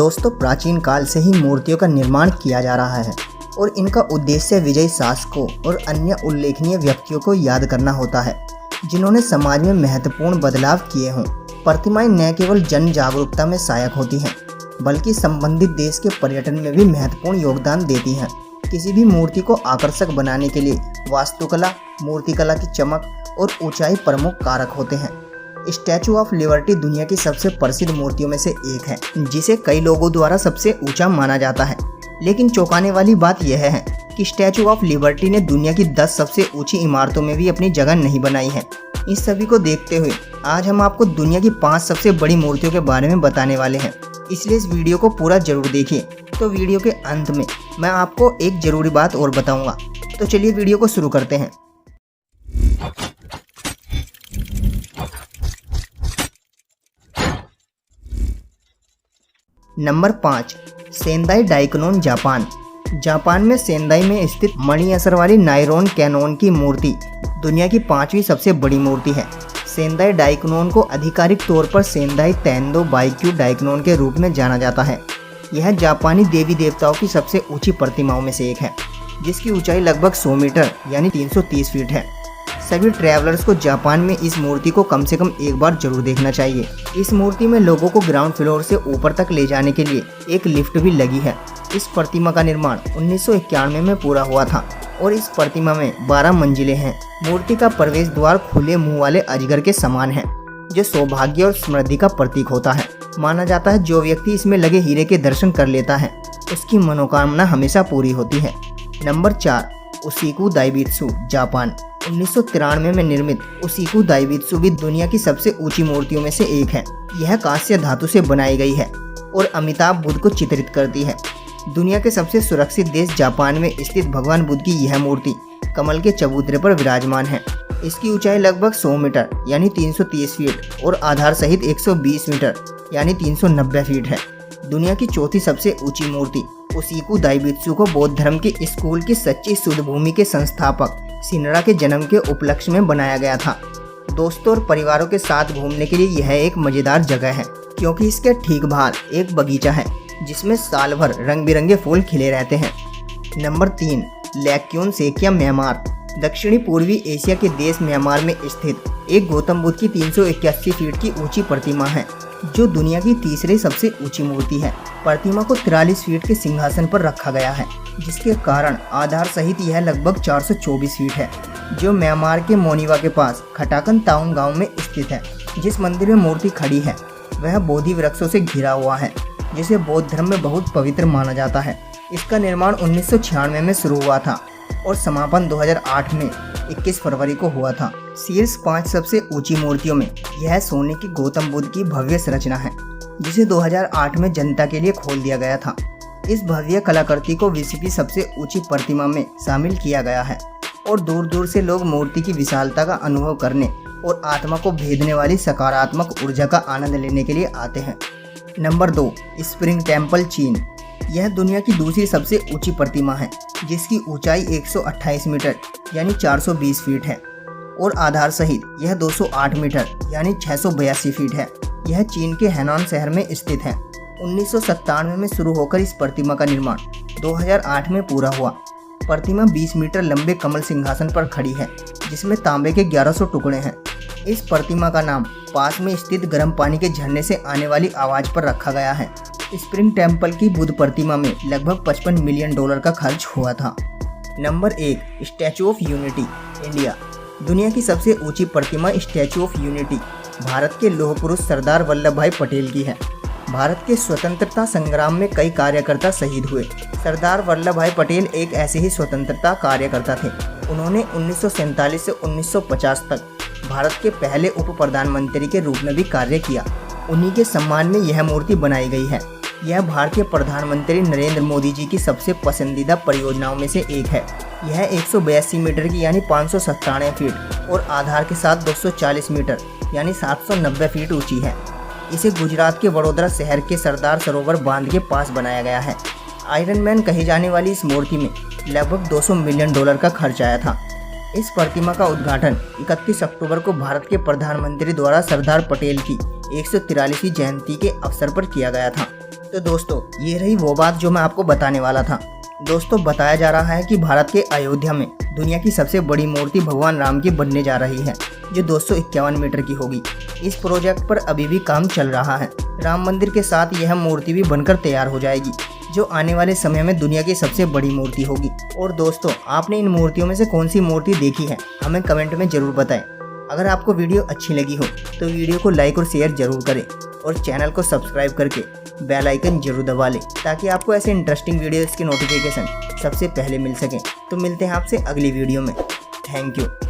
दोस्तों, प्राचीन काल से ही मूर्तियों का निर्माण किया जा रहा है और इनका उद्देश्य विजयी शासकों और अन्य उल्लेखनीय व्यक्तियों को याद करना होता है जिन्होंने समाज में महत्वपूर्ण बदलाव किए हों। प्रतिमाएं न केवल जन जागरूकता में सहायक होती हैं बल्कि संबंधित देश के पर्यटन में भी महत्वपूर्ण योगदान देती हैं। किसी भी मूर्ति को आकर्षक बनाने के लिए वास्तुकला, मूर्तिकला की चमक और ऊंचाई प्रमुख कारक होते हैं। स्टैचू ऑफ लिबर्टी दुनिया की सबसे प्रसिद्ध मूर्तियों में से एक है, जिसे कई लोगों द्वारा सबसे ऊंचा माना जाता है। लेकिन चौंकाने वाली बात यह है कि स्टैचू ऑफ लिबर्टी ने दुनिया की 10 सबसे ऊंची इमारतों में भी अपनी जगह नहीं बनाई है। इस सभी को देखते हुए आज हम आपको दुनिया की 5 सबसे बड़ी मूर्तियों के बारे में बताने वाले हैं, इसलिए इस वीडियो को पूरा जरूर देखिए। तो वीडियो के अंत में मैं आपको एक जरूरी बात और बताऊंगा। तो चलिए वीडियो को शुरू करते हैं। Number 5, Sendai Daikon, Japan. Japan में सेंदाई में स्थित मणि असर वाली नाइरोन कैनोन की मूर्ति दुनिया की 5वीं सबसे बड़ी मूर्ति है। सेंदाई डाइकोन को आधिकारिक तौर पर सेंदाई तेंदो बाइक्यू डाइकोन के रूप में जाना जाता है। यह जापानी देवी देवताओं की सबसे ऊंची प्रतिमाओं में से एक है, जिसकी ऊंचाई लगभग 100 मीटर यानी 330 फीट है। सभी ट्रैवलर्स को जापान में इस मूर्ति को कम से कम एक बार जरूर देखना चाहिए। इस मूर्ति में लोगों को ग्राउंड फ्लोर से ऊपर तक ले जाने के लिए एक लिफ्ट भी लगी है। इस प्रतिमा का निर्माण 1991 में पूरा हुआ था और इस प्रतिमा में 12 मंजिलें हैं। मूर्ति का प्रवेश द्वार खुले मुंह वाले अजगर के समान है, जो सौभाग्य और समृद्धि का प्रतीक होता है। माना जाता है जो व्यक्ति इसमें लगे हीरे के दर्शन कर लेता है, उसकी मनोकामना हमेशा पूरी होती है। Number 4, उशिकु दाइबित्सु, Japan. 1993 में निर्मित उशिकु दाइबित्सु भी दुनिया की सबसे ऊंची मूर्तियों में से एक है। यह कांस्य धातु से बनाई गई है और अमिताभ बुद्ध को चित्रित करती है। दुनिया के सबसे सुरक्षित देश जापान में स्थित भगवान बुद्ध की यह मूर्ति कमल के चबूतरे पर विराजमान है। इसकी ऊंचाई लगभग 100 मीटर यानी 330 फीट और आधार सहित 120 मीटर यानी 390 फीट है। दुनिया की चौथी सबसे ऊंची मूर्ति उशिकु दाइबित्सु को बौद्ध धर्म के स्कूल की सच्ची शुद्ध भूमि के संस्थापक शिनरा के जन्म के उपलक्ष्य में बनाया गया था। दोस्तों और परिवारों के साथ घूमने के लिए यह एक मजेदार जगह है, क्योंकि इसके ठीक बाहर एक बगीचा है जिसमें साल भर रंग बिरंगे फूल खिले रहते हैं। Number 3, Laykyun Sekkya, Myanmar. दक्षिणी पूर्वी एशिया के देश म्यांमार में स्थित एक गौतम बुद्ध की 381 फीट की ऊंची प्रतिमा है, जो दुनिया की तीसरी सबसे ऊंची मूर्ति है। प्रतिमा को 43 फीट के सिंहासन पर रखा गया है, जिसके कारण आधार सहित यह लगभग 424 फीट है, जो म्यांमार के मोनिवा के पास खटाकन ताउन गांव में स्थित है। जिस मंदिर में मूर्ति खड़ी है वह बोधि वृक्षों से घिरा हुआ है, जिसे बौद्ध धर्म में बहुत पवित्र माना जाता है। इसका निर्माण 1996 में शुरू हुआ था और समापन 2008 में 21 फरवरी को हुआ था। शीर्ष 5 सबसे ऊंची मूर्तियों में यह सोने की गौतम बुद्ध की भव्य संरचना है, जिसे 2008 में जनता के लिए खोल दिया गया था। इस भव्य कलाकृति को विश्व की सबसे ऊंची प्रतिमा में शामिल किया गया है और दूर दूर से लोग मूर्ति की विशालता का अनुभव करने और आत्मा को भेदने वाली सकारात्मक ऊर्जा का आनंद लेने के लिए आते हैं। नंबर 2, स्प्रिंग टेम्पल, चीन। यह दुनिया की दूसरी सबसे ऊंची प्रतिमा है, जिसकी ऊंचाई 128 मीटर यानी 420 फीट है और आधार सहित यह 208 मीटर यानी 682 फीट है। यह चीन के हैनान शहर में स्थित है। 1997 में शुरू होकर इस प्रतिमा का निर्माण 2008 में पूरा हुआ। प्रतिमा 20 मीटर लंबे कमल सिंहासन पर खड़ी है, जिसमें तांबे के 1100 टुकड़े हैं। इस प्रतिमा का नाम पास में स्थित गर्म पानी के झरने से आने वाली आवाज पर रखा गया है। स्प्रिंग टेम्पल की बुद्ध प्रतिमा में लगभग $55 मिलियन का खर्च हुआ था। Number 1, statue of unity, India. दुनिया की सबसे ऊंची प्रतिमा स्टैचू ऑफ यूनिटी भारत के लौह पुरुष सरदार वल्लभ भाई पटेल की है। भारत के स्वतंत्रता संग्राम में कई कार्यकर्ता शहीद हुए। सरदार वल्लभ भाई पटेल एक ऐसे ही स्वतंत्रता कार्यकर्ता थे। उन्होंने 1947 से 1950 तक भारत के पहले उप प्रधानमंत्री के रूप में भी कार्य किया। उन्हीं के सम्मान में यह मूर्ति बनाई गई है। यह भारतीय प्रधानमंत्री नरेंद्र मोदी जी की सबसे पसंदीदा परियोजनाओं में से एक है। यह 182 मीटर की यानी 597 फीट और आधार के साथ 240 मीटर यानी 790 फीट ऊंची है। इसे गुजरात के वडोदरा शहर के सरदार सरोवर बांध के पास बनाया गया है। आयरन मैन कही जाने वाली इस मूर्ति में लगभग $200 मिलियन का खर्च आया था। इस प्रतिमा का उद्घाटन 31 अक्टूबर को भारत के प्रधानमंत्री द्वारा सरदार पटेल की 143वीं जयंती के अवसर पर किया गया था। तो दोस्तों ये रही वो बात जो मैं आपको बताने वाला था। दोस्तों बताया जा रहा है कि भारत के अयोध्या में दुनिया की सबसे बड़ी मूर्ति भगवान राम की बनने जा रही है, जो 251 मीटर की होगी। इस प्रोजेक्ट पर अभी भी काम चल रहा है। राम मंदिर के साथ यह मूर्ति भी बनकर तैयार हो जाएगी, जो आने वाले समय में दुनिया की सबसे बड़ी मूर्ति होगी। और दोस्तों आपने इन मूर्तियों में से कौन सी मूर्ति देखी है, हमें कमेंट में जरूर बताएं। अगर आपको वीडियो अच्छी लगी हो तो वीडियो को लाइक और शेयर जरूर करें और चैनल को सब्सक्राइब करके बेल आइकन जरूर दबा लें, ताकि आपको ऐसे इंटरेस्टिंग वीडियोस की नोटिफिकेशन सबसे पहले मिल सके। तो मिलते हैं आपसे अगली वीडियो में। Thank you.